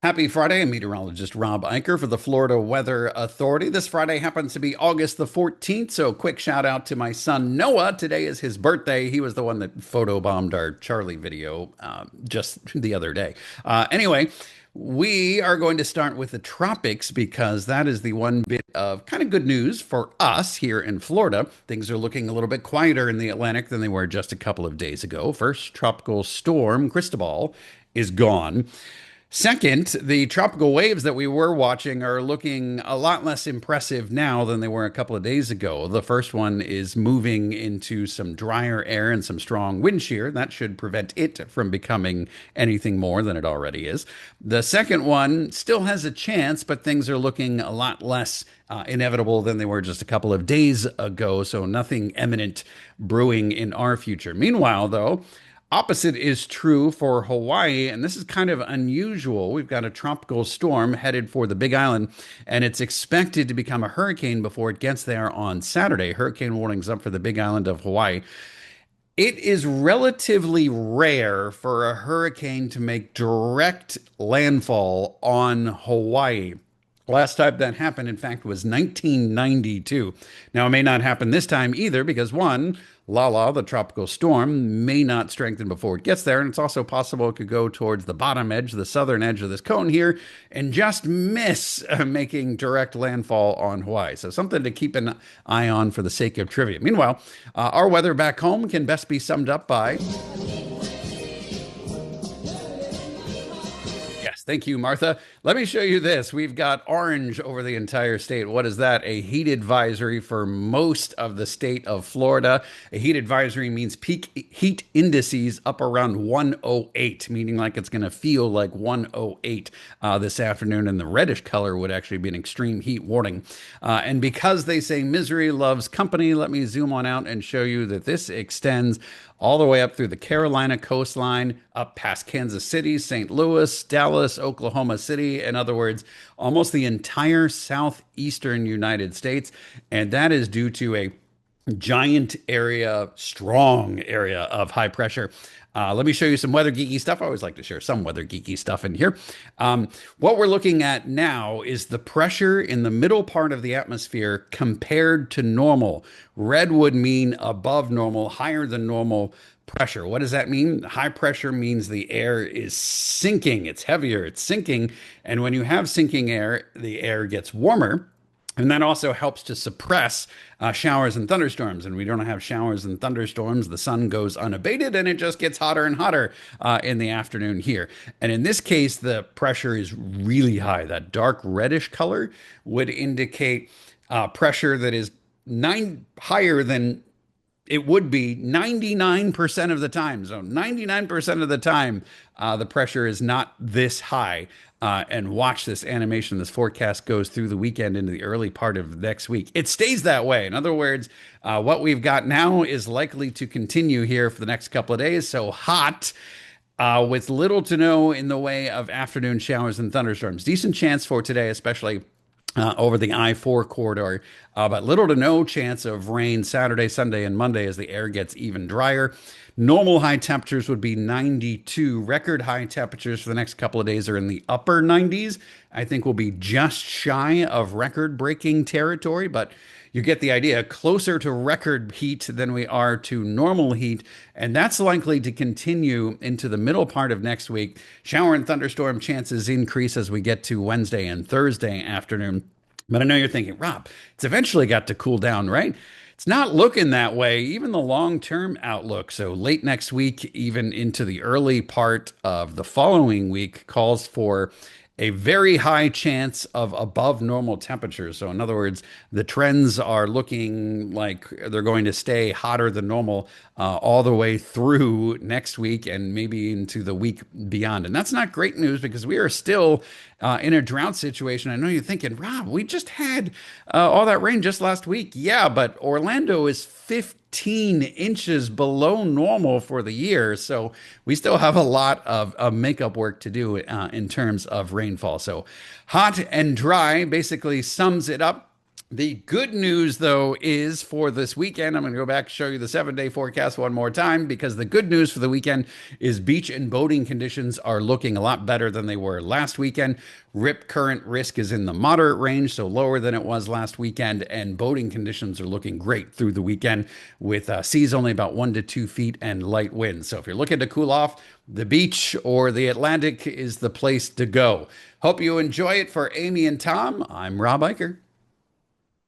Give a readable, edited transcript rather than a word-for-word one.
Happy Friday. I'm meteorologist Rob Eicher for the Florida Weather Authority. This Friday happens to be August the 14th, so quick shout out to my son Noah. Today is his birthday. He was the one that photobombed our Charlie video just the other day. Anyway, we are going to start with the tropics because that is the one bit of kind of good news for us here in Florida. Things are looking a little bit quieter in the Atlantic than they were just a couple of days ago. First, tropical storm Cristobal is gone. Second, the tropical waves that we were watching are looking a lot less impressive now than they were a couple of days ago. The first one is moving into some drier air and some strong wind shear. That should prevent it from becoming anything more than it already is. The second one still has a chance, but things are looking a lot less inevitable than they were just a couple of days ago. So nothing imminent brewing in our future. Meanwhile, though, opposite is true for Hawaii, and this is kind of unusual. We've got a tropical storm headed for the Big Island, and it's expected to become a hurricane before it gets there on Saturday. Hurricane warnings up for the Big Island of Hawaii. It is relatively rare for a hurricane to make direct landfall on Hawaii. Last time that happened, in fact, was 1992. Now, it may not happen this time either because one, Lala, the tropical storm, may not strengthen before it gets there. And it's also possible it could go towards the bottom edge, the southern edge of this cone here, and just miss making direct landfall on Hawaii. So something to keep an eye on for the sake of trivia. Meanwhile, our weather back home can best be summed up by yes, thank you, Martha. Let me show you this. We've got orange over the entire state. What is that? A heat advisory for most of the state of Florida. A heat advisory means peak heat indices up around 108, meaning like it's going to feel like 108 this afternoon. And the reddish color would actually be an extreme heat warning. And because they say misery loves company, let me zoom on out and show you that this extends all the way up through the Carolina coastline, up past Kansas City, St. Louis, Dallas, Oklahoma City. In other words, almost the entire southeastern United States. And that is due to a giant area, strong area of high pressure. Let me show you some weather geeky stuff. I always like to share some weather geeky stuff in here. What we're looking at now is the pressure in the middle part of the atmosphere compared to normal. Red would mean above normal, higher than normal pressure. What does that mean? High pressure means the air is sinking. It's heavier, it's sinking. And when you have sinking air, the air gets warmer. And that also helps to suppress showers and thunderstorms. And we don't have showers and thunderstorms. The sun goes unabated and it just gets hotter and hotter in the afternoon here. And in this case, the pressure is really high. That dark reddish color would indicate pressure that is higher than it would be 99% of the time. So 99% of the time, the pressure is not this high. And watch this animation. This forecast goes through the weekend into the early part of next week. It stays that way. In other words, what we've got now is likely to continue here for the next couple of days. So hot. With little to no in the way of afternoon showers and thunderstorms. Decent chance for today, especially over the I-4 corridor, but little to no chance of rain Saturday, Sunday, and Monday as the air gets even drier. Normal high temperatures would be 92. Record high temperatures for the next couple of days are in the upper 90s. I think we'll be just shy of record-breaking territory, but you get the idea. Closer to record heat than we are to normal heat, and that's likely to continue into the middle part of next week. Shower and thunderstorm chances increase as we get to Wednesday and Thursday afternoon. But I know you're thinking, Rob, it's eventually got to cool down, right? It's not looking that way, even the long-term outlook. So late next week, even into the early part of the following week, calls for a very high chance of above normal temperatures. So in other words, the trends are looking like they're going to stay hotter than normal all the way through next week and maybe into the week beyond. And that's not great news because we are still in a drought situation. I know you're thinking, Rob, we just had all that rain just last week. Yeah, but Orlando is 15 inches below normal for the year. So we still have a lot of makeup work to do in terms of rainfall. So hot and dry basically sums it up. The good news, though, is for this weekend. I'm going to go back and show you the 7 day forecast one more time because the good news for the weekend is beach and boating conditions are looking a lot better than they were last weekend. Rip current risk is in the moderate range, so lower than it was last weekend, and boating conditions are looking great through the weekend with seas only about 1 to 2 feet and light winds. So if you're looking to cool off, the beach or the Atlantic is the place to go. Hope you enjoy it. For Amy and Tom, I'm Rob Eicher.